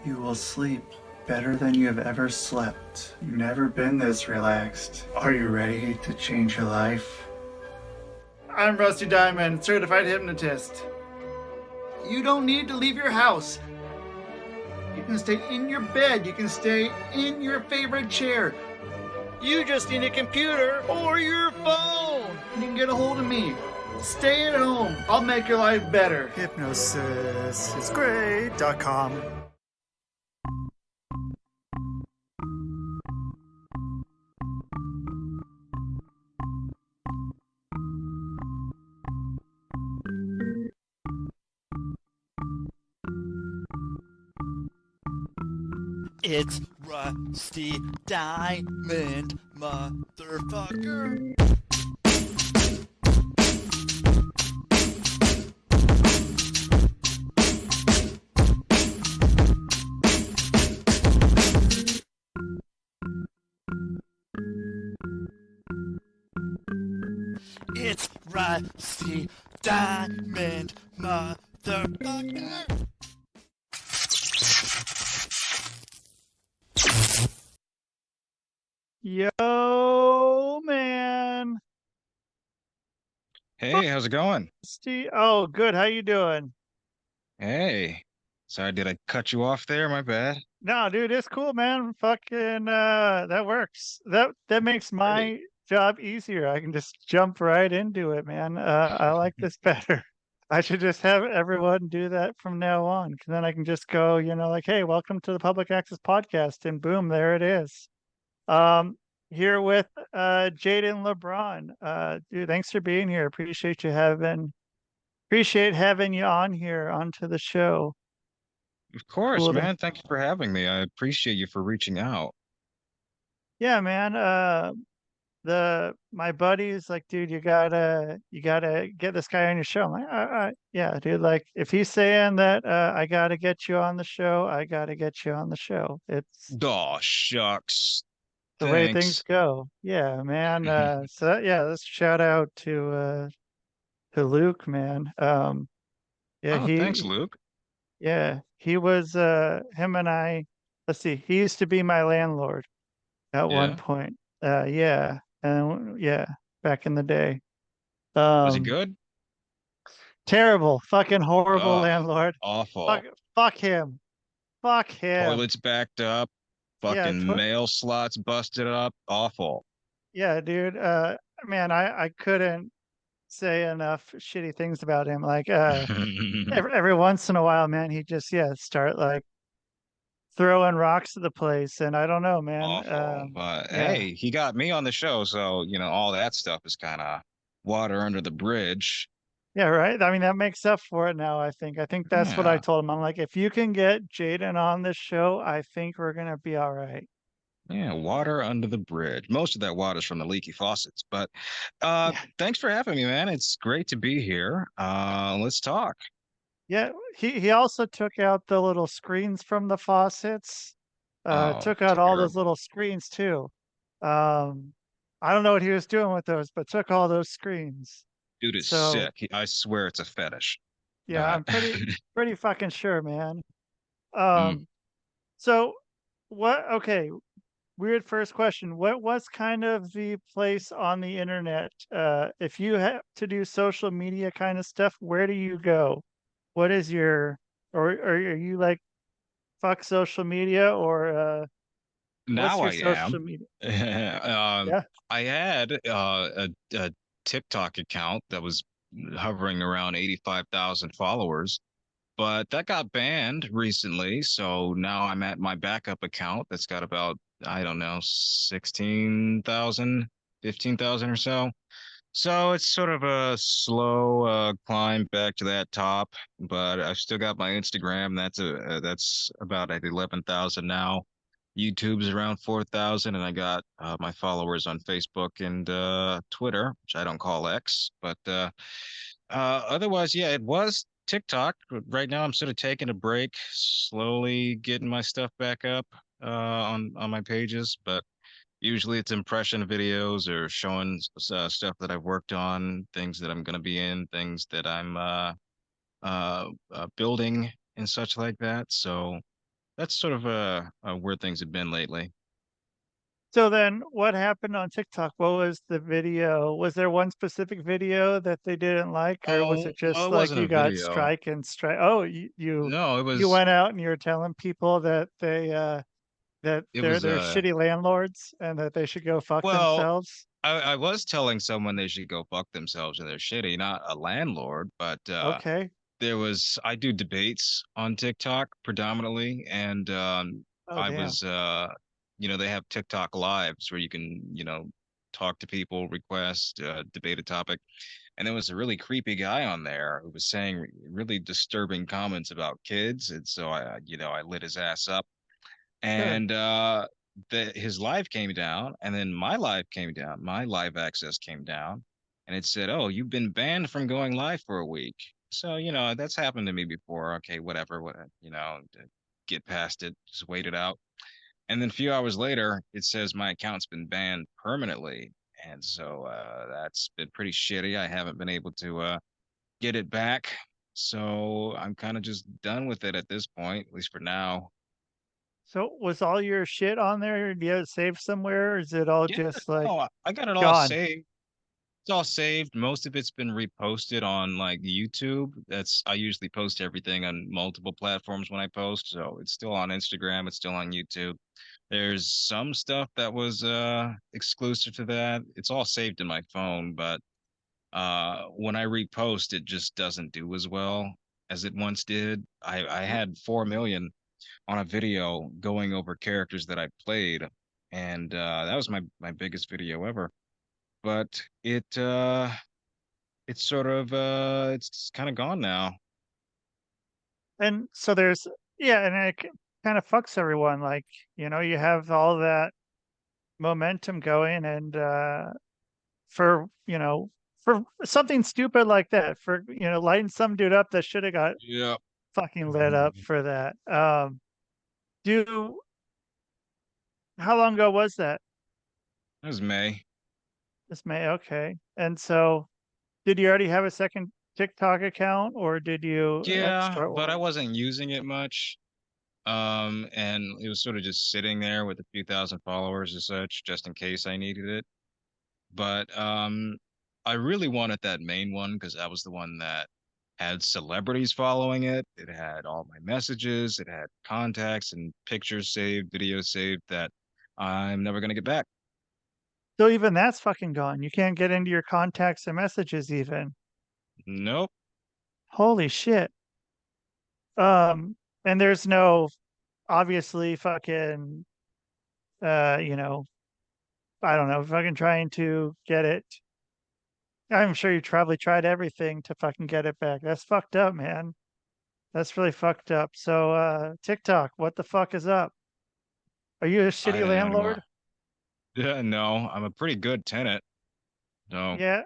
You will sleep better than you have ever slept. You've never been this relaxed. Are you ready to change your life? I'm Rusty Diamond, certified hypnotist. You don't need to leave your house. You can stay in your bed. You can stay in your favorite chair. You just need a computer or your phone. You can get a hold of me. Stay at home. I'll make your life better. HypnosisIsGreat.com. It's Rusty Diamond, motherfucker. It's Rusty Diamond, motherfucker. Yo, man. Hey, how's it going? Oh, good. How you doing? Hey, sorry, did I cut you off there? My bad. No, dude, it's cool, man. Fucking, that works. That makes my job easier. I can just jump right into it, man. I like this better. I should just have everyone do that from now on, 'cause then I can just go, like, hey, welcome to the Public Access Podcast, and boom, there it is. Here with Jayden Libran. Dude, thanks for being here. Appreciate having you on here onto the show. Of course, Cool man. Thank you for having me. I appreciate you for reaching out. Yeah, man. My buddy's like, dude, you gotta get this guy on your show. I'm like, yeah, dude. Like, if he's saying that I gotta get you on the show, I gotta get you on the show. It's Oh, shucks. the way things Thanks. go. Yeah, man. So yeah, let's shout out to Luke, man. Yeah, Oh, thanks, Luke. he was him and I, let's see, he used to be my landlord at one Yeah. point. Yeah, and yeah, back in the day. Was he Um, good? Terrible, fucking horrible Oh, landlord. awful. Fuck him. Fuck him. Toilets backed up, Yeah, fucking mail slots busted up. Awful. yeah, dude. Man, I couldn't say enough shitty things about him. Like, every once in a while, man, he just start like throwing rocks at the place, and I don't know, man. Awful. But Yeah, hey, he got me on the show, so all that stuff is kind of water under the bridge. yeah, right. I mean, that makes up for it now. I think that's what I Yeah. told him. I'm like, if you can get Jayden on this show, I think we're gonna be all right. Yeah, water under the bridge. Most of that water's from the leaky faucets. But Yeah, thanks for having me, man. It's great to be here. Let's talk. yeah. He also took out the little screens from the faucets. Oh, Took out all those terrible. little screens too. Um, I don't know what he was doing with those, but took all those screens. Dude is So sick. I swear it's a fetish. yeah, Uh, I'm pretty fucking sure, man. mm. Um, so what? Okay, weird first question. What was kind of the place on the internet? If you have to do social media kind of stuff, where do you go? What is your, or are you like fuck social media, or what's Now your I social am. media? Um, Yeah. I had a TikTok account that was hovering around 85,000 followers, but that got banned recently. So now I'm at my backup account that's got about, I don't know, 16,000, 15,000 or so. So it's sort of a slow climb back to that top, but I've still got my Instagram. That's about at 11,000 now. YouTube's around 4,000, and I got my followers on Facebook and Twitter, which I don't call X, but otherwise, yeah, it was TikTok. But right now, I'm sort of taking a break, slowly getting my stuff back up on my pages, but usually it's impression videos or showing stuff that I've worked on, things that I'm going to be in, things that I'm building and such like that. So that's sort of where things have been lately. So then what happened on TikTok? What was the video? Was there one specific video that they didn't like, or was Oh, it well, just it like wasn't you a got video. strike and strike? Oh, No, you went out and you were telling people that that it they're was they're shitty landlords and that they should go fuck well, themselves. I was telling someone they should go fuck themselves and they're shitty, not a landlord, but Okay. I do debates on TikTok predominantly, and Oh I damn. was they have TikTok lives where you can, talk to people, request, debate a topic. And there was a really creepy guy on there who was saying really disturbing comments about kids. And so I lit his ass up. Good. And his live came down, and then my live came down. My live access came down, and it said, "Oh, you've been banned from going live for a week." So that's happened to me before. Okay, whatever, get past it, just wait it out. And then a few hours later, it says my account's been banned permanently, and so that's been pretty shitty. I haven't been able to get it back, so I'm kind of just done with it at this point, at least for now. So was all your shit on there? Do you have it saved somewhere? Or is it all Yeah, just like no, I got it all gone? saved. It's all saved. Most of it's been reposted on like YouTube. I usually post everything on multiple platforms when I post, so it's still on Instagram, it's still on YouTube. There's some stuff that was exclusive to that. It's all saved in my phone, but when I repost, it just doesn't do as well as it once did. I had 4 million on a video going over characters that I played, and that was my biggest video ever. But it's sort of it's kind of gone now. And so there's yeah, and it kind of fucks everyone. Like, you have all that momentum going and for, for something stupid like that, for, lighting some dude up that should have got Yeah. fucking lit up for that. Do how long ago was that? That was May. This May, okay. And so did you already have a second TikTok account or did you Yeah, start but I one? wasn't using it much. And it was sort of just sitting there with a few thousand followers or such, just in case I needed it. But I really wanted that main one because that was the one that had celebrities following it. It had all my messages, it had contacts and pictures saved, videos saved that I'm never gonna get back. So even that's fucking gone. You can't get into your contacts and messages even. Nope. Holy shit. Um, and there's no obviously fucking you know, I don't know, fucking trying to get it. I'm sure you probably tried everything to fucking get it back. That's fucked up, man. That's really fucked up. So TikTok, what the fuck is up? Are you a I shitty don't know anymore. landlord? Yeah, no, I'm a pretty good tenant. No, Yeah.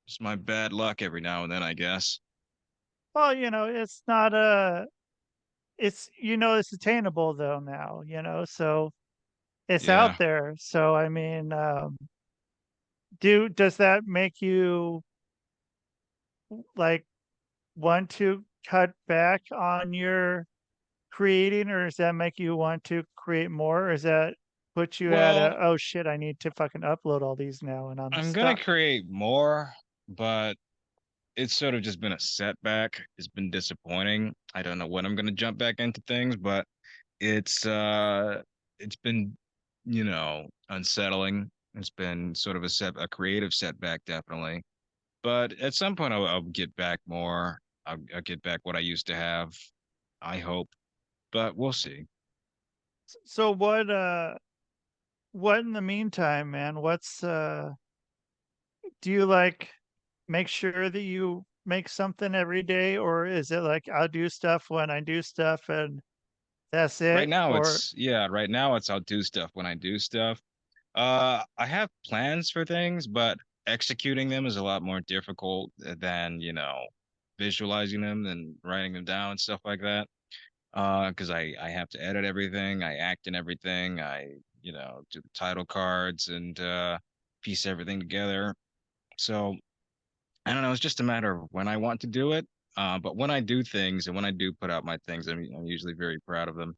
it's my bad luck every now and then, I guess. Well, it's not it's attainable though now, so it's out Yeah. there. So I mean, does that make you like want to cut back on your creating, or does that make you want to create more? Or does that put you at a Well, oh shit, I need to fucking upload all these now and I'm I'm gonna stuck? create more, but it's sort of just been a setback. It's been disappointing. I don't know when I'm gonna jump back into things, but it's uh it's been, unsettling. It's been sort of a creative setback, definitely. But at some point I'll get back more. I'll get back what I used to have, I hope. But we'll see. So what in the meantime, man? What's do you like make sure that you make something every day, or is it like I'll do stuff when I do stuff and that's Right it? now Or it's yeah, right now it's I'll do stuff when I do stuff. I have plans for things, but executing them is a lot more difficult than, visualizing them and writing them down and stuff like that. Because I have to edit everything, I act in everything, I, do the title cards and piece everything together. So I don't know. It's just a matter of when I want to do it. But when I do things and when I do put out my things, I'm usually very proud of them.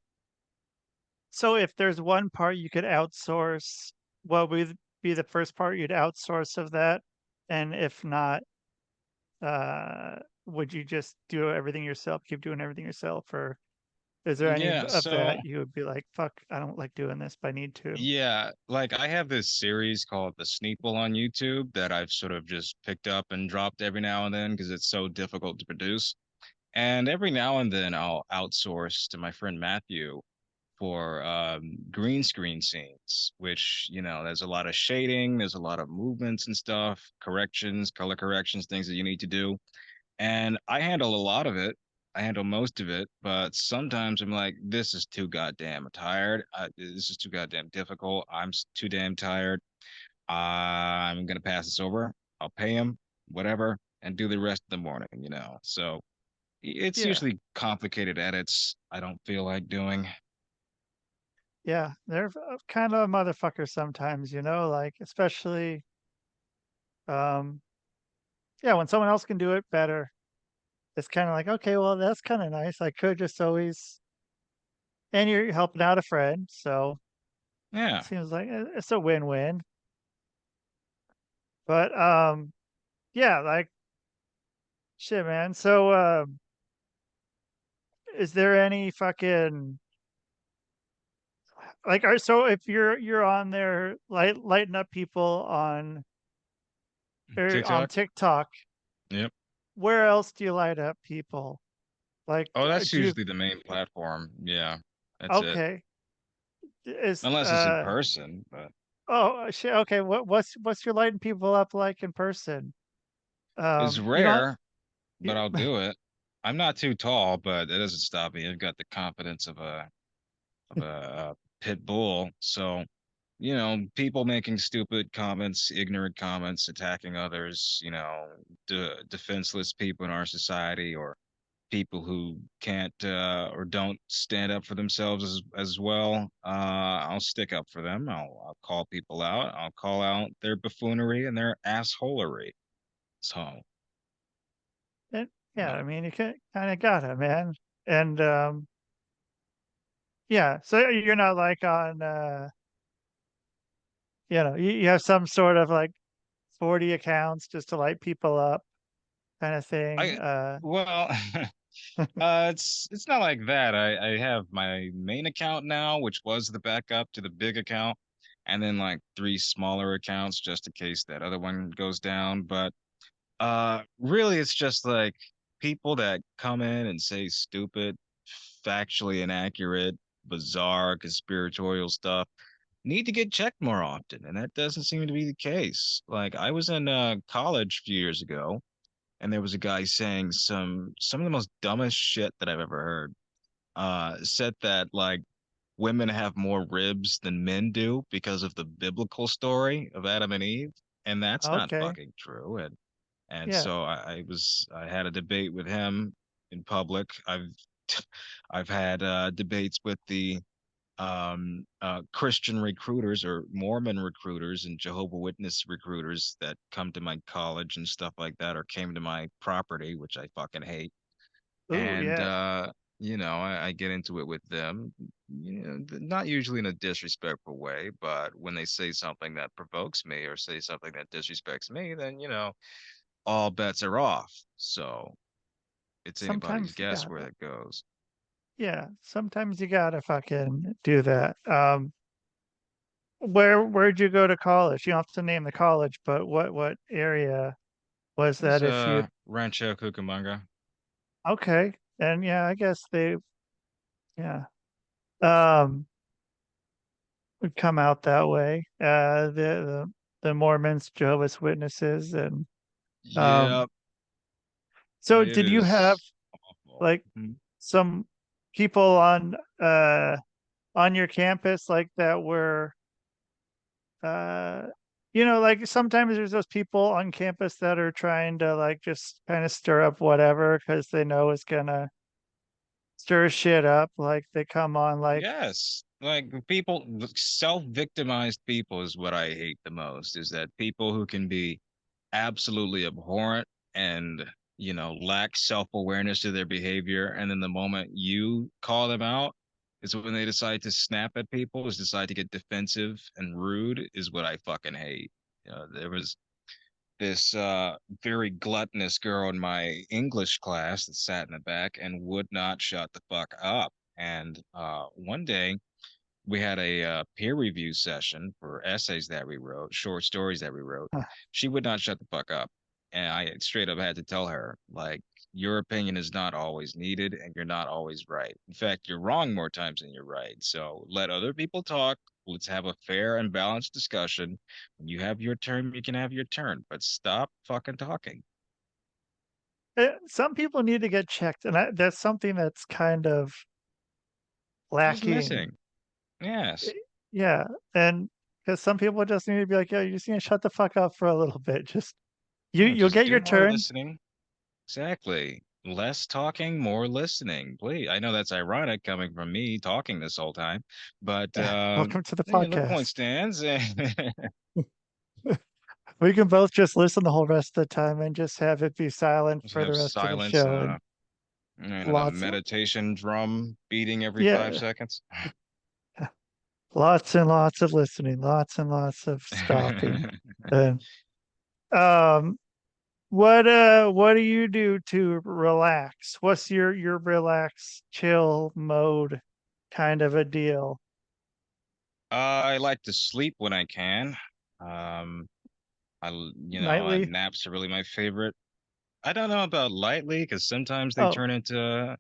So if there's one part you could outsource, what would be the first part you'd outsource of that? And if not, would you just do everything yourself, keep doing everything yourself, or is there any Yeah. of So that you would be like, fuck, I don't like doing this, but I need to? yeah, like I have this series called The Sneeple on YouTube that I've sort of just picked up and dropped every now and then because it's so difficult to produce. And every now and then I'll outsource to my friend Matthew for green screen scenes, which, there's a lot of shading, there's a lot of movements and stuff, corrections, color corrections, things that you need to do. And I handle a lot of it. I handle most of it, but sometimes I'm like, this is too goddamn tired. This is too goddamn difficult. Too damn tired. I'm gonna pass this over. I'll pay him, whatever, and do the rest of the morning. So it's Yeah, usually complicated edits I don't feel like doing. yeah, they're kind of a motherfucker sometimes, like especially, um, yeah, when someone else can do it better, it's kind of like, okay, well, that's kind of nice. I could just always, and you're helping out a friend, so Yeah. seems like it's a win-win. But yeah, like shit, man. So is there any fucking like so if you're on there lighting up people on TikTok. TikTok, Yep. where else do you light up people? Like Oh, that's do you usually the main platform. Yeah. That's it. okay, is Unless it's in person, but oh shit, okay, what's your lighting people up like in person? it's You don't rare, but you, I'll do it. I'm not too tall, but it doesn't stop me. I've got the confidence of a pit bull. So, people making stupid comments, ignorant comments, attacking others, defenseless people in our society, or people who can't or don't stand up for themselves as well. I'll stick up for them. I'll call people out. I'll call out their buffoonery and their assholery. So, it, yeah, uh, I mean you kind of gotta, man. And yeah, so you're not like on you have some sort of like 40 accounts just to light people up kind of thing. I well, it's not like that. I have my main account now, which was the backup to the big account, and then like three smaller accounts just in case that other one goes down. But really, it's just like people that come in and say stupid, factually inaccurate, bizarre, conspiratorial stuff need to get checked more often, and that doesn't seem to be the case. Like I was in college a few years ago, and there was a guy saying some of the most dumbest shit that I've ever heard. Said that like women have more ribs than men do because of the biblical story of Adam and Eve, and that's not Okay. fucking true. And Yeah. so I had a debate with him in public. I've had debates with the Christian recruiters or Mormon recruiters and Jehovah Witness recruiters that come to my college and stuff like that, or came to my property, which I fucking hate. Ooh, And yeah. I get into it with them, not usually in a disrespectful way, but when they say something that provokes me or say something that disrespects me, then all bets are off. So it's anybody's Sometimes you guess where gotta. that goes. Yeah. Sometimes you gotta fucking do that. Where'd you go to college? You don't have to name the college, but what area was It was that if you Rancho Cucamonga. okay. And yeah, I guess they yeah. Um would come out that way. The Mormons, Jehovah's Witnesses, and um Yep, so it did you have is awful. like Mhm. some people on your campus like that were uh like sometimes there's those people on campus that are trying to like just kind of stir up whatever because they know it's gonna stir shit up, like they come on like Yes, like people, self-victimized people is what I hate the most. Is that people who can be absolutely abhorrent and lack self-awareness to their behavior, and then the moment you call them out is when they decide to snap at people, is decide to get defensive and rude, is what I fucking hate. There was this very gluttonous girl in my English class that sat in the back and would not shut the fuck up. And one day we had a peer review session for essays that we wrote, short stories that we wrote. Huh. She would not shut the fuck up. And I straight up had to tell her, like, your opinion is not always needed and you're not always right. In fact, you're wrong more times than you're right. So let other people talk. Let's have a fair and balanced discussion. When you have your turn, you can have your turn, but stop fucking talking. Some people need to get checked, and that's something that's kind of What's lacking. missing? Yes. Yeah, and because some people just need to be like, "Yo, you just need to shut the fuck up for a little bit." Just you'll Just get do your more turn. listening. Exactly. Less talking, more listening. Please. I know that's ironic coming from me talking this whole time, but Welcome to the yeah, the point podcast. stands. We can both just listen the whole rest of the time and just have it be silent Just for the have rest of the silence show, and and a lots, meditation drum beating every five yeah, seconds. lots and lots of listening, lots and lots of stopping. And um, what do you do to relax? What's your relax, chill mode kind of a deal? I like to sleep when I can. Um, Nightly? naps are really my favorite. I don't know about lightly because sometimes they Oh, turn into,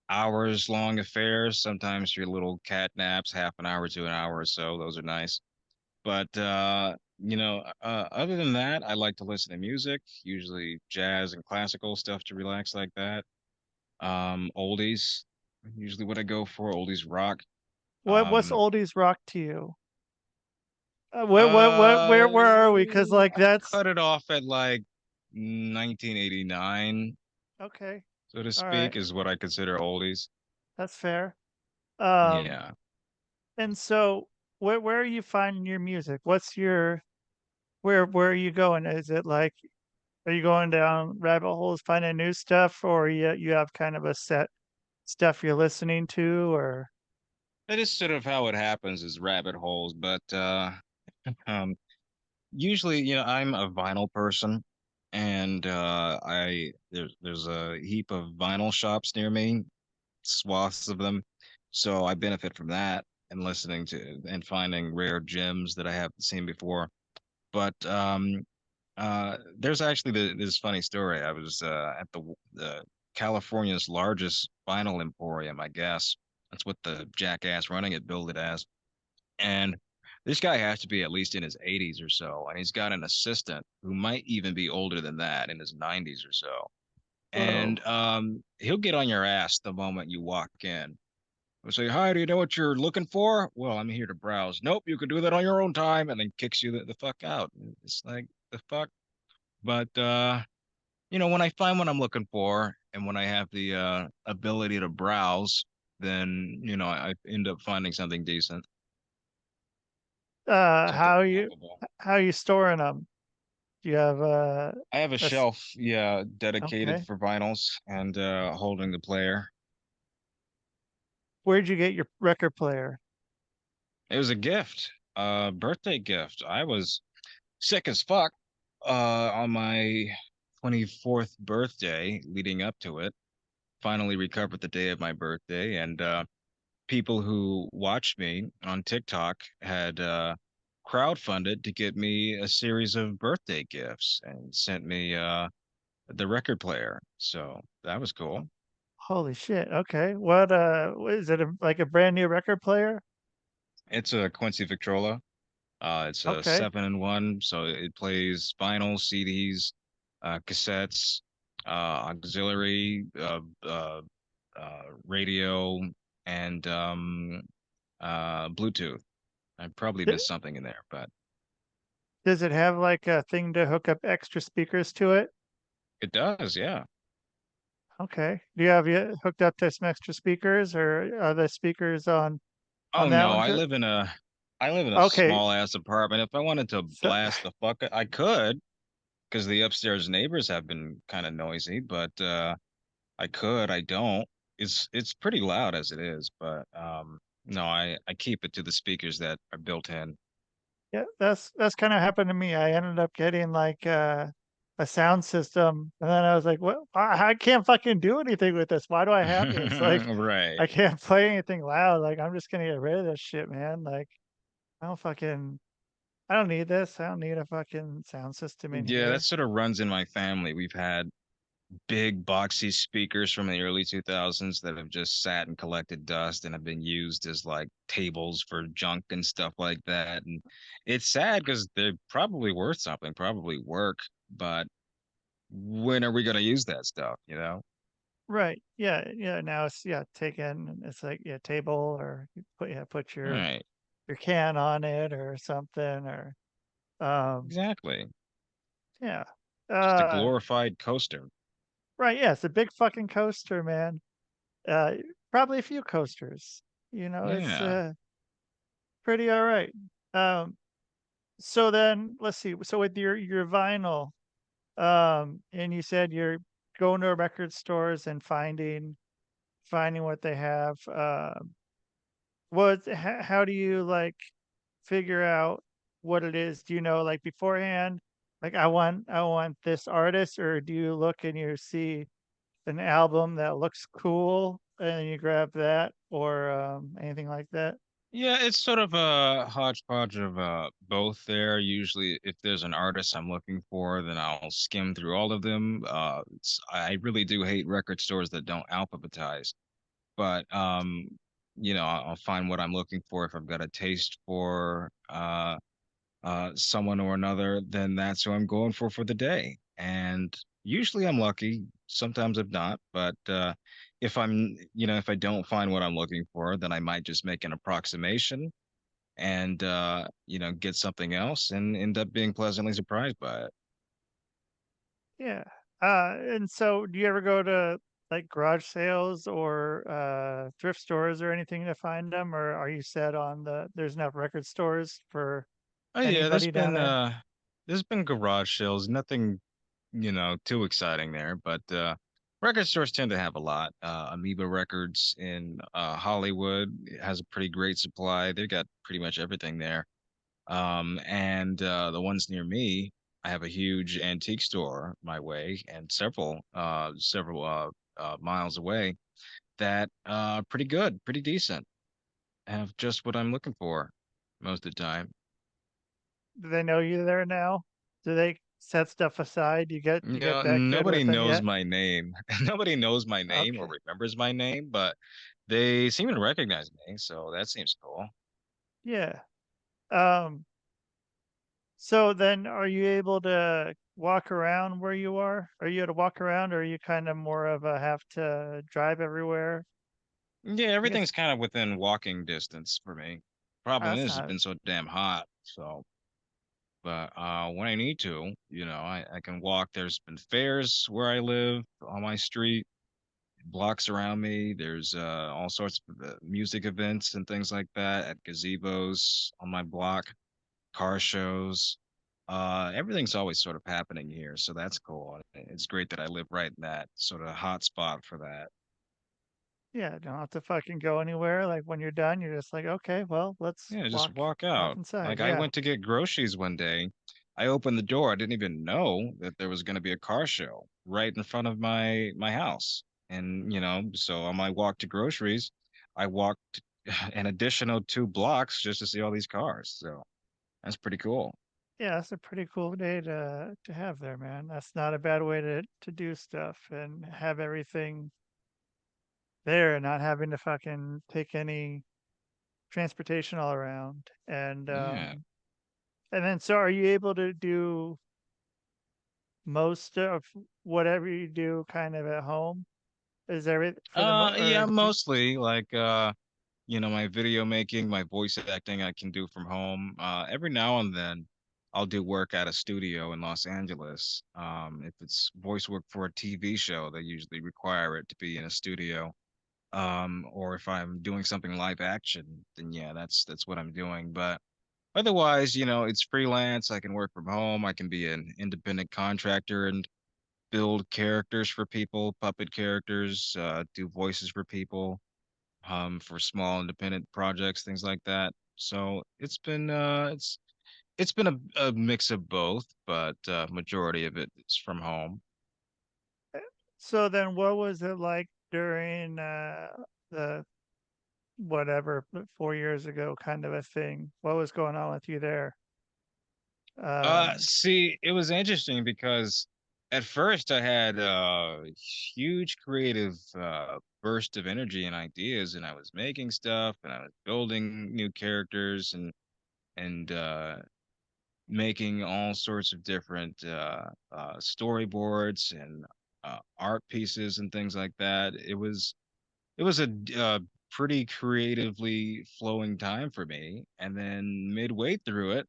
hours long affairs. Sometimes your little cat naps, half an hour to an hour or so. Those are nice. But other than that, I like to listen to music, usually jazz and classical stuff to relax like that. Oldies, usually what I go for, oldies rock. what's Um, oldies rock to you? Where uh, are we? Because like I that's cut it off at like 1989, okay. so to All speak, right, is what I consider oldies. that's fair. Um, Yeah. and so where are you finding your music? What's your where are you going? Is it like are you going down rabbit holes finding new stuff, or you have kind of a set stuff you're listening to, or That is sort of how it happens is rabbit holes, but um usually, I'm a vinyl person, and I there's a heap of vinyl shops near me, swaths of them. So I benefit from that and listening to and finding rare gems that I haven't seen before. But there's actually this funny story. I was at the California's largest vinyl emporium, I guess. That's what the jackass running it billed it as. And this guy has to be at least in his 80s or so, and he's got an assistant who might even be older than that, in his 90s or so. whoa. And he'll get on your ass the moment you walk in. He'll say, "Hi, do you know what you're looking for?" "Well, I'm here to browse." "Nope, you can do that on your own time," and then kicks you the fuck out. It's like the fuck. But when I find what I'm looking for and when I have the ability to browse, then I end up finding something decent, something How remarkable. how you storing them? Do you have I have a a s- shelf, yeah, dedicated okay? for vinyls and holding the player. Where'd you get your record player? It was a gift, a birthday gift. I was sick as fuck on my 24th birthday leading up to it. Finally recovered the day of my birthday, and people who watched me on TikTok had crowdfunded to get me a series of birthday gifts and sent me the record player. So that was cool. Holy shit. Okay. What is it like a brand new record player? It's a Quincy Victrola. It's a Okay. 7-in-1, so it plays vinyl, CDs, cassettes, auxiliary, radio, and Bluetooth. I probably D- missed something in there, but Does it have like a thing to hook up extra speakers to it? it does, yeah. Okay. Do you have it hooked up to some extra speakers, or are the speakers on Oh that no, one? I live in a Okay. small ass apartment. If I wanted to So blast the fuck, I could. because the upstairs neighbors have been kind of noisy, but I don't. It's pretty loud as it is, but no, I keep it to the speakers that are built in. Yeah, that's kind of happened to me. I ended up getting like a sound system, and then I was like, "What? I can't fucking do anything with this. Why do I have this? Like, Right. I can't play anything loud. Like, I'm just gonna get rid of this shit, man. Like, I don't fucking, I don't need this. I don't need a fucking sound system in Yeah, that here." sort of runs in my family. We've had big boxy speakers from the early 2000s that have just sat and collected dust and have been used as like tables for junk and stuff like that. And it's sad because they're probably worth something, probably work, but when are we going to use that stuff, you know? Right. Yeah. Yeah. Now it's taken. It's like table, or you put Right. your can on it or something, or um Exactly. yeah. Just a Uh glorified coaster. right, yeah, it's a big fucking coaster, man. Uh Probably a few coasters. It's Yeah. pretty all right. Um so then let's see. So with your vinyl, and you said you're going to record stores and finding what they have. How do you like figure out what it is? Do you know like beforehand? Like I want this artist, or do you look and you see an album that looks cool and you grab that, or anything like that? Yeah, it's sort of a hodgepodge of both there. Usually, if there's an artist I'm looking for, then I'll skim through all of them. I really do hate record stores that don't alphabetize, but I'll find what I'm looking for. If I've got a taste for someone or another, then that's who I'm going for the day. And usually I'm lucky. Sometimes I'm not, but if I don't find what I'm looking for, then I might just make an approximation and get something else and end up being pleasantly surprised by it. Yeah. And so do you ever go to like garage sales or thrift stores or anything to find them, or are you set on there's enough record stores for Oh yeah, anybody down there? there's been garage sales, nothing too exciting there, but record stores tend to have a lot. Amoeba Records in Hollywood has a pretty great supply. They've got pretty much everything there. And the ones near me, I have a huge antique store my way, and several miles away that pretty good, pretty decent. Have just what I'm looking for most of the time. Do they know you there now? Do they set stuff aside? You get that good Nobody with them knows yet? my name. Nobody knows my name or Okay. remembers my name, but they seem to recognize me, so that seems cool. Yeah. Um, so then are you able to walk around where you are? Are you able to walk around, or are you kind of more of a have to drive everywhere? Yeah, I guess everything's kind of within walking distance for me. Problem that's is, it's not been so damn hot, so but when I need to, I can walk. There's been fairs where I live on my street, blocks around me. There's all sorts of music events and things like that at gazebos on my block, car shows. Everything's always sort of happening here, so that's cool. It's great that I live right in that sort of hot spot for that. Yeah, don't have to fucking go anywhere. Like when you're done, you're just like, okay, well, let's Yeah, just walk walk off out. inside. Like I Yeah. went to get groceries one day. I opened the door. I didn't even know that there was going to be a car show right in front of my house. And, so on my walk to groceries, I walked an additional 2 blocks just to see all these cars. So that's pretty cool. Yeah, that's a pretty cool day to have there, man. That's not a bad way to do stuff and have everything there and not having to fucking take any transportation all around. Yeah. And then so are you able to do most of whatever you do kind of at home? Is every for the mo Yeah, or do, mostly like my video making, my voice acting I can do from home. Every now and then I'll do work at a studio in Los Angeles. If it's voice work for a TV show, they usually require it to be in a studio. Or if I'm doing something live action, then yeah, that's what I'm doing. But Otherwise, it's freelance. I can work from home. I can be an independent contractor and build characters for people, puppet characters, do voices for people, for small independent projects, things like that. So it's been a mix of both, but majority of it is from home. So then what was it like during the whatever 4 years ago kind of a thing? What was going on with you there? See, it was interesting because at first I had a huge creative burst of energy and ideas, and I was making stuff, and I was building new characters, and making all sorts of different storyboards and art pieces and things like that. It was a pretty creatively flowing time for me, and then midway through it.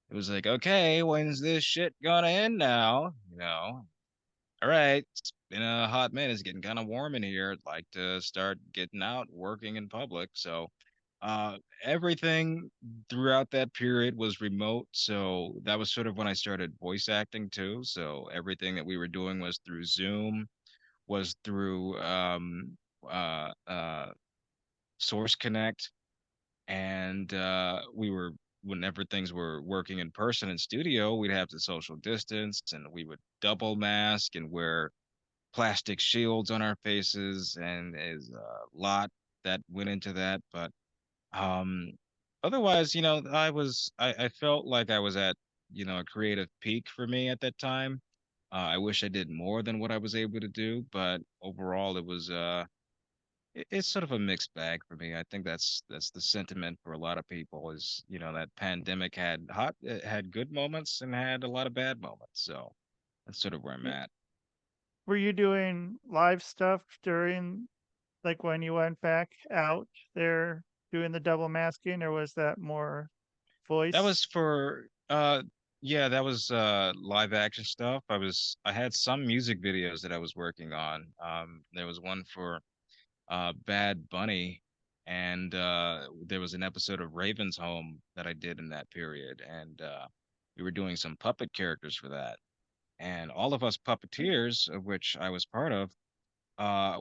It was like, okay, when's this shit gonna end now? All right, it's been a hot minute. It's getting kind of warm in here. I'd like to start getting out, working in public. So, everything throughout that period was remote. So that was sort of when I started voice acting too. So everything that we were doing was through Zoom, was through uh, uh, Source Connect, and we were whenever things were working in person in studio, we'd have to social distance, and we would double mask and wear plastic shields on our faces, and is a lot that went into that. But um otherwise, I felt like I was at, a creative peak for me at that time. I wish I did more than what I was able to do, but overall it was it's sort of a mixed bag for me. I think that's the sentiment for a lot of people is, that pandemic had good moments and had a lot of bad moments. So that's sort of where I'm Y- at. Were you doing live stuff during like when you went back out there doing the double masking, or was that more That was voice? for yeah, that was live action stuff. I had some music videos that I was working on. There was one for Bad Bunny, and there was an episode of Raven's Home that I did in that period, and we were doing some puppet characters for that. And all of us puppeteers, of which I was part of,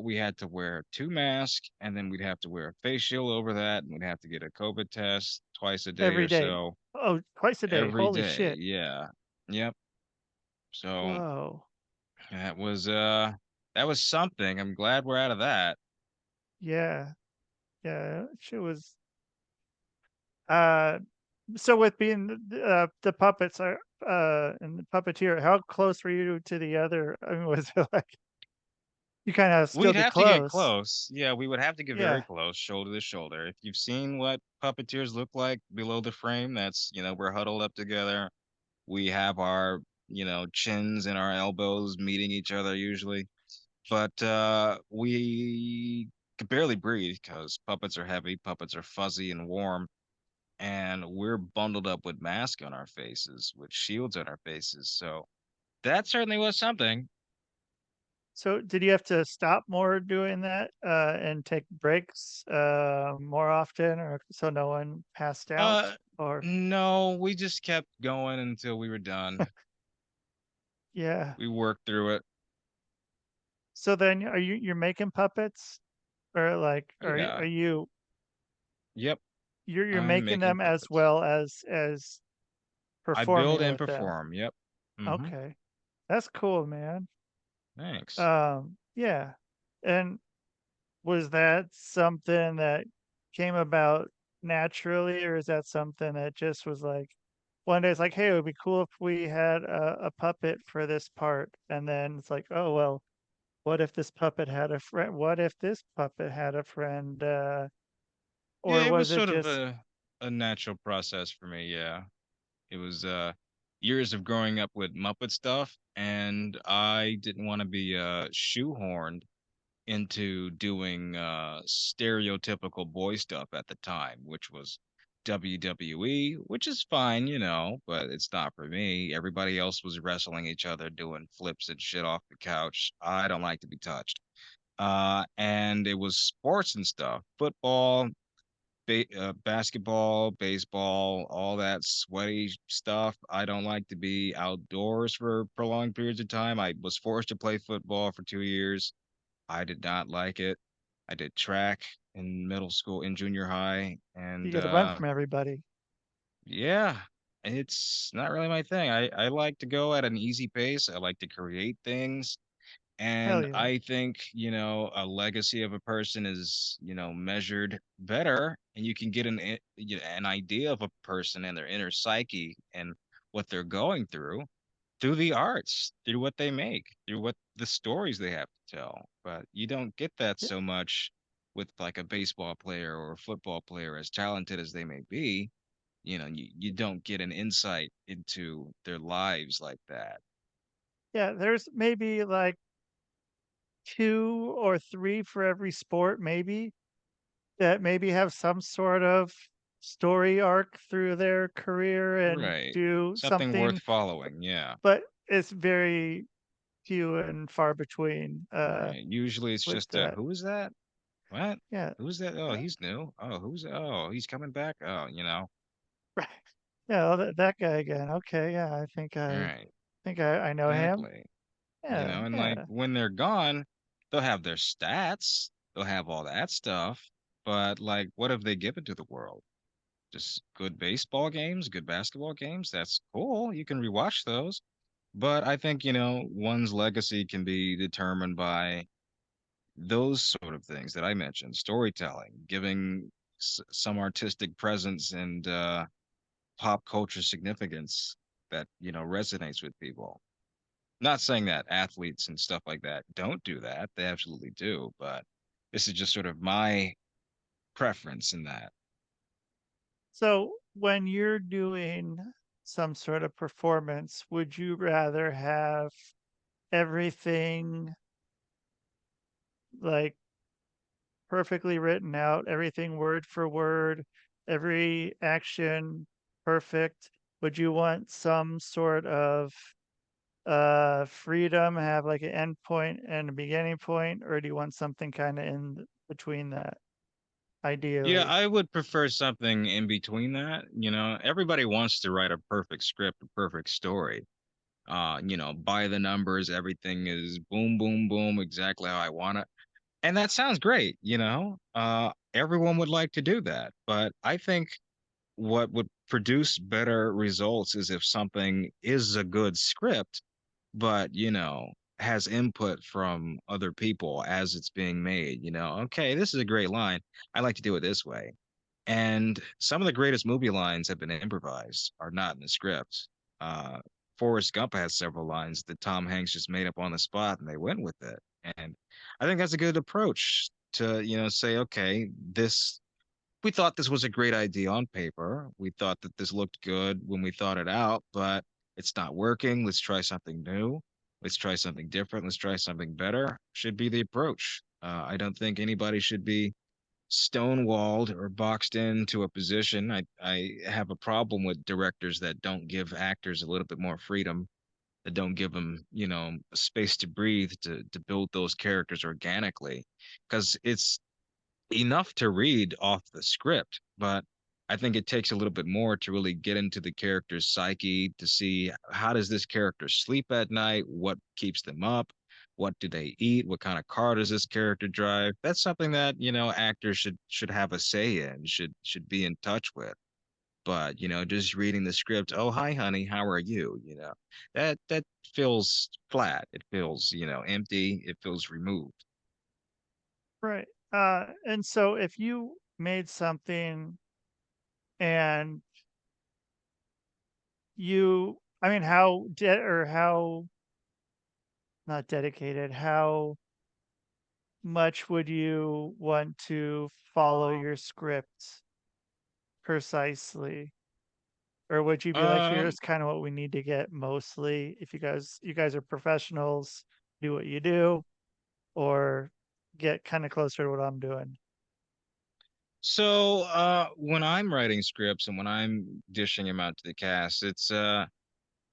we had to wear two masks, and then we'd have to wear a face shield over that, and we'd have to get a COVID test twice a day Every or day? so Oh, twice a day. every Holy day. shit. Yeah. Yep. So Whoa. that was that was something. I'm glad we're out of that. Yeah. Yeah. She was uh so with being the puppets are and the puppeteer, how close were you to the other? I mean, was it like you kind of still We'd be have to get close? close. Yeah, we would have to get very Yeah. close, shoulder to shoulder. If you've seen what puppeteers look like below the frame, that's, we're huddled up together. We have our, chins and our elbows meeting each other usually. But we could barely breathe because puppets are heavy, puppets are fuzzy and warm, and we're bundled up with masks on our faces, with shields on our faces. So that certainly was something. So did you have to stop more doing that and take breaks more often, or so no one passed out? Uh, Or no, we just kept going until we were done. yeah. We worked through it. So then are you're making puppets, or like are Yeah. you Yep. you're I'm making making them as puppets. well as I build performing and with them? perform. Yep. Mm-hmm. Okay. That's cool, man. Thanks. Yeah. And was that something that came about naturally, or is that something that just was like one day it's like, hey, it would be cool if we had a puppet for this part, and then it's like, oh well, what if this puppet had a friend? What if this puppet had a friend? Yeah, Or it was was it sort of just a natural process for me. Yeah. It was years of growing up with Muppet stuff, and I didn't want to be shoehorned into doing stereotypical boy stuff at the time, which was WWE, which is fine, but it's not for me. Everybody else was wrestling each other, doing flips and shit off the couch. I don't like to be touched. And it was sports and stuff, football, basketball, baseball, all that sweaty stuff. I don't like to be outdoors for prolonged periods of time. I was forced to play football for 2 years. I did not like it. I did track in middle school, in junior high, You and got to run from everybody. yeah, it's not really my thing. I like to go at an easy pace. I like to create things. Hell And yeah. I think, a legacy of a person is, measured better, and you can get an idea of a person and their inner psyche and what they're going through the arts, through what they make, through what the stories they have to tell. But you don't get that Yeah, so much with like a baseball player or a football player, as talented as they may be. You don't get an insight into their lives like that. yeah, there's maybe like 2 or 3 for every sport, maybe, that maybe have some sort of story arc through their career and Right. do Something worth something, following. Yeah. but it's very few and far between Right. Usually it's with just that. who is that? What? Yeah. Who's that? Oh, uh, he's new. Oh, he's coming back. Oh. Right. Yeah, well, that guy again. Okay, yeah, All right. I know him. Exactly. Yeah, And like yeah. when they're gone, they'll have their stats, they'll have all that stuff, but like what have they given to the world? Just good baseball games, good basketball games. That's cool. You can rewatch those. But I think, one's legacy can be determined by those sort of things that I mentioned, storytelling, giving some artistic presence and pop culture significance that, resonates with people. Not saying that athletes and stuff like that don't do that. They absolutely do, but this is just sort of my preference in that. So when you're doing some sort of performance, would you rather have everything like perfectly written out, everything word for word, every action perfect? Would you want some sort of freedom, have like an end point and a beginning point, or do you want something kind of in between that, Yeah, ideally? I would prefer something in between that. Everybody wants to write a perfect script, a perfect story. By the numbers, everything is boom, boom, boom, exactly how I want it. And that sounds great. Everyone would like to do that. But I think what would produce better results is if something is a good script, but, has input from other people as it's being made. Okay, this is a great line. I like to do it this way. And some of the greatest movie lines have been improvised, are not in the script. Uh, Forrest Gump has several lines that Tom Hanks just made up on the spot and they went with it. And I think that's a good approach to, say, okay, we thought this was a great idea on paper. We thought that this looked good when we thought it out, but it's not working. Let's try something new. Let's try something different. Let's try something better. Should be the approach. I don't think anybody should be stonewalled or boxed into a position. I have a problem with directors that don't give actors a little bit more freedom, that don't give them, space to breathe, to build those characters organically. Because it's enough to read off the script, but I think it takes a little bit more to really get into the character's psyche to see how does this character sleep at night, what keeps them up, what do they eat, what kind of car does this character drive. That's something that, actors should have a say in, should be in touch with. But, just reading the script, oh hi honey, how are you? That feels flat. It feels, empty. It feels removed. Right. And so if you made something and I mean, how not dedicated, how much would you want to follow your script precisely? Or would you be like, Um, here's kind of what we need to get mostly, if you guys are professionals, do what you do, or get kind of closer to what I'm doing? So when I'm writing scripts and when I'm dishing them out to the cast, it's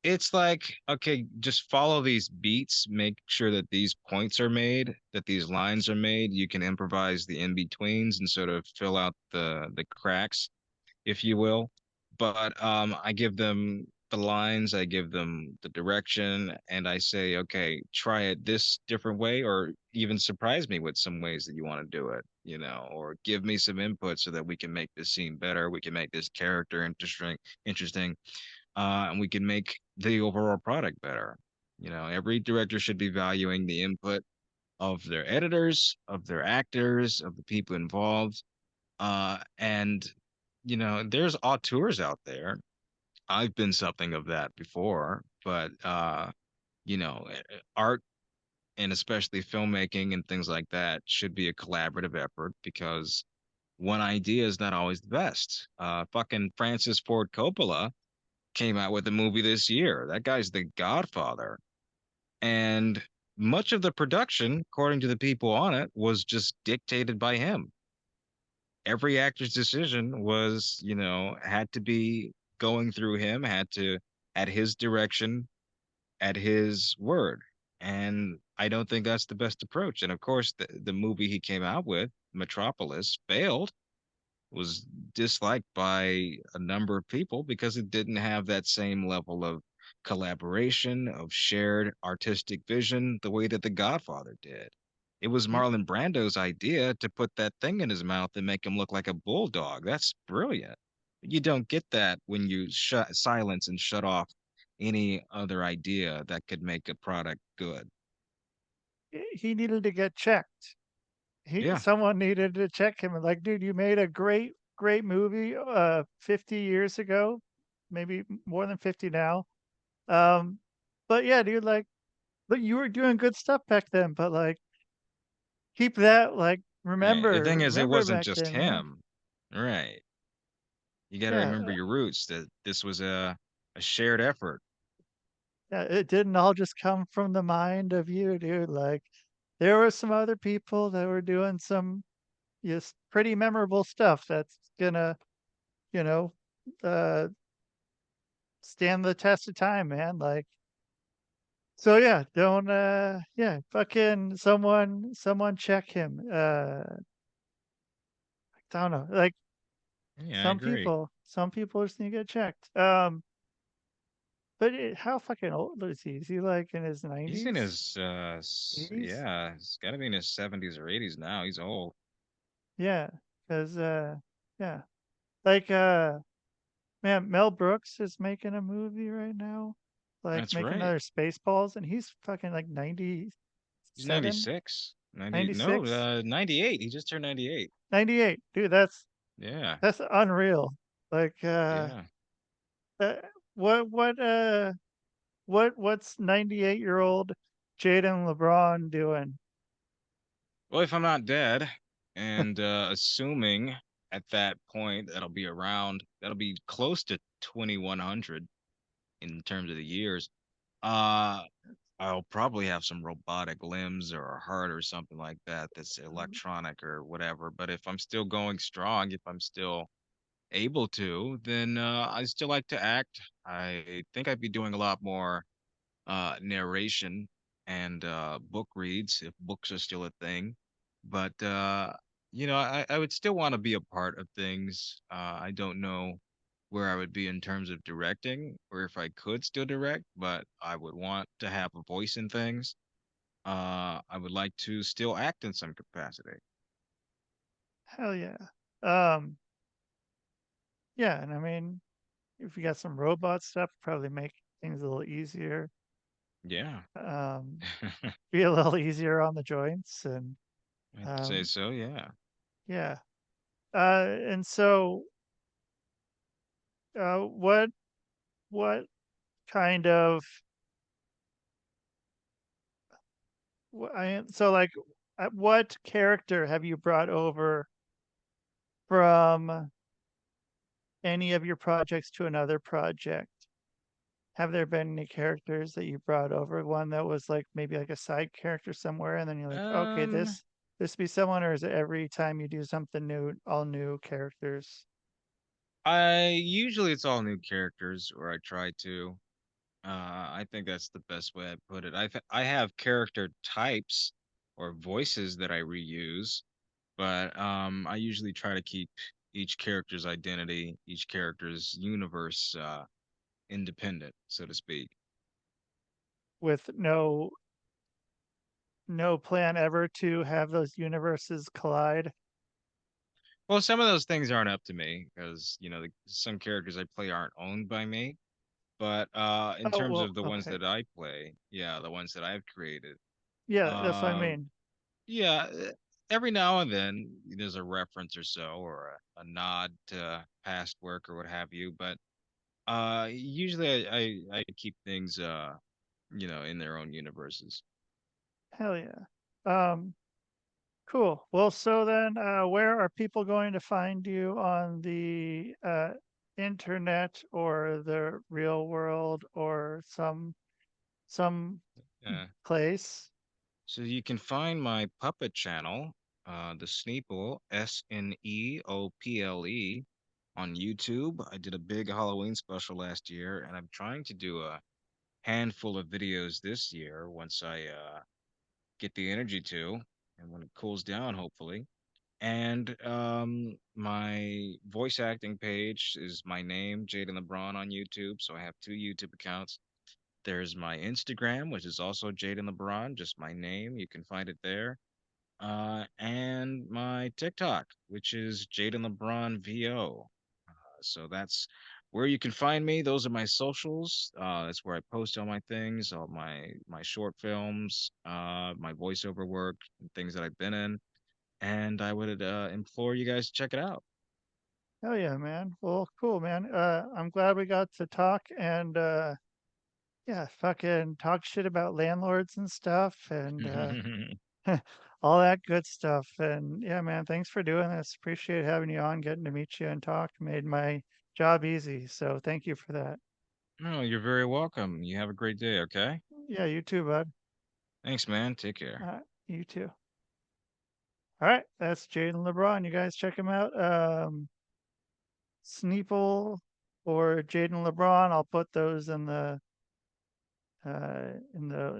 It's like, okay, just follow these beats, make sure that these points are made, that these lines are made. You can improvise the in-betweens and sort of fill out the cracks, if you will. But I give them the lines, I give them the direction, and I say, okay, try it this different way, or even surprise me with some ways that you want to do it, or give me some input so that we can make this scene better, we can make this character interesting, and we can make the overall product better. Every director should be valuing the input of their editors, of their actors, of the people involved. And there's auteurs out there. I've been something of that before, but art and especially filmmaking and things like that should be a collaborative effort because one idea is not always the best. Fucking Francis Ford Coppola came out with a movie this year. That guy's the godfather. And much of the production, according to the people on it, was just dictated by him. Every actor's decision was, had to be going through him, had to, at his direction, at his word. And I don't think that's the best approach. And of course, the movie he came out with, Metropolis, failed, was disliked by a number of people because it didn't have that same level of collaboration, of shared artistic vision, the way that The Godfather did. It was Y- Marlon Brando's idea to put that thing in his mouth and make him look like a bulldog. That's brilliant. You don't get that when you silence and shut off any other idea that could make a product good. He needed to get checked. Yeah, Someone needed to check him. Like, dude, you made a great movie 50 years ago, maybe more than 50 now. Um, but yeah, dude, like, but you were doing good stuff back then. But like, keep that. Like, right. The remember, thing is, it remember wasn't back just then, man. him. Right. You got to Yeah, remember your roots, that this was a shared effort. yeah. It didn't all just come from the mind of you, dude. Like, there were some other people that were doing some just pretty memorable stuff that's gonna, you know, uh, stand the test of time, man. Like, so yeah, don't yeah, fucking someone check him. I don't know. Like Yeah, I agree. some people just need to get checked. But how fucking old is he? Is he like in his He's in 90s, his 80s? yeah, he's got to be in his 70s or 80s now. He's old. Yeah, because yeah, like man, Mel Brooks is making a movie right now, like That's making right. another Spaceballs, and he's fucking like He's 97, 96. 90, no, 96, 98. He just turned 98. 98. Dude, Yeah. that's unreal. Like Yeah. uh what what uh what's 98-year-old Jayden Libran doing? Well, if I'm not dead, and assuming at that point that'll be close to 2100 in terms of the years. Uh, I'll probably have some robotic limbs or a heart or something like that that's electronic or whatever. But if I'm still going strong, if I'm still able to, then I still like to act. I think I'd be doing a lot more narration and book reads if books are still a thing. But I would still want to be a part of things. I don't know where I would be in terms of directing or if I could still direct, but I would want to have a voice in things. I would like to still act in some capacity. Hell yeah. Um yeah, and I mean if you got some robot stuff, probably make things a little easier. Yeah. Um be a little easier on the joints and I'd say um so, yeah. yeah. And so what what kind of so like what character have you brought over from any of your projects to another project? Have there been any characters that you brought over? One that was like maybe like a side character somewhere, and then you're like, okay, Um, this be someone, or is it every time you do something new, all new characters? I usually it's all new characters, or I try to. I think that's the best way I put it. I have character types or voices that I reuse, but I usually try to keep each character's identity, each character's universe independent, so to speak. with no plan ever to have those universes collide. Well, some of those things aren't up to me because, some characters I play aren't owned by me. But in Oh, terms well, of the ones okay. that I play, yeah, the ones that I've created, Yeah, that's what I uh, mean. yeah, every now and then there's a reference or so, or a nod to past work or what have you. But usually I keep things, in their own universes. Hell yeah. Um, cool. Well, so then, where are people going to find you on the internet or the real world or some Yeah. place? So you can find my puppet channel, the Sneeple, Sneople, on YouTube. I did a big Halloween special last year, and I'm trying to do a handful of videos this year once I get the energy to, and when it cools down, hopefully. And my voice acting page is my name, Jayden Libran, on YouTube. So I have two YouTube accounts. There's my Instagram, which is also Jayden Libran, just my name. You can find it there. And my TikTok, which is Jayden Libran VO. So that's where you can find me. Those are my socials. That's where I post all my things, all my short films, my voiceover work, and things that I've been in. And I would implore you guys to check it out. Hell yeah, man. Well, cool, man. I'm glad we got to talk and yeah, fucking talk shit about landlords and stuff and all that good stuff. And yeah, man, thanks for doing this. Appreciate having you on, getting to meet you and talk. Made my job easy. So thank you for that. Oh, you're very welcome. You have a great day, okay? Yeah, you too, bud. Thanks, man. Take care. You too. All right, that's Jayden Libran. You guys check him out. Sneeple or Jayden Libran. I'll put those in the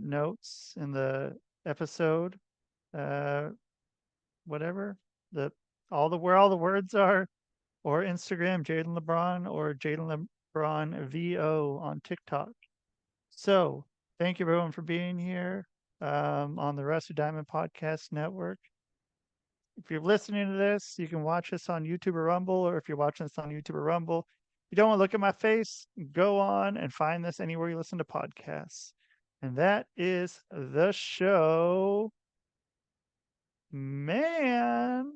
notes in the episode. Uh, whatever the where all the words are, or Instagram Jayden Libran or Jayden Libran VO on TikTok. So thank you everyone for being here on the Rusty Diamond Podcast Network. If you're listening to this, you can watch us on YouTube or Rumble, or if you're watching this on YouTube or Rumble, if you don't want to look at my face, go on and find this anywhere you listen to podcasts. And that is the show. Man.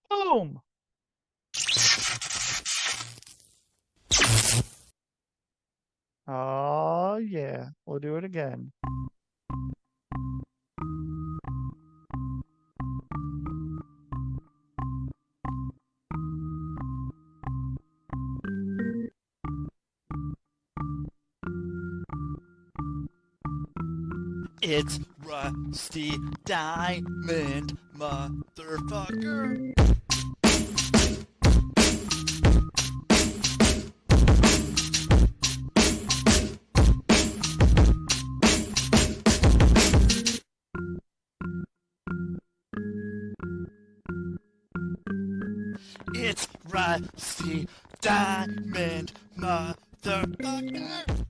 Boom. Oh, yeah. We'll do it again. It's Rusty Diamond, motherfucker. It's Rusty Diamond, motherfucker.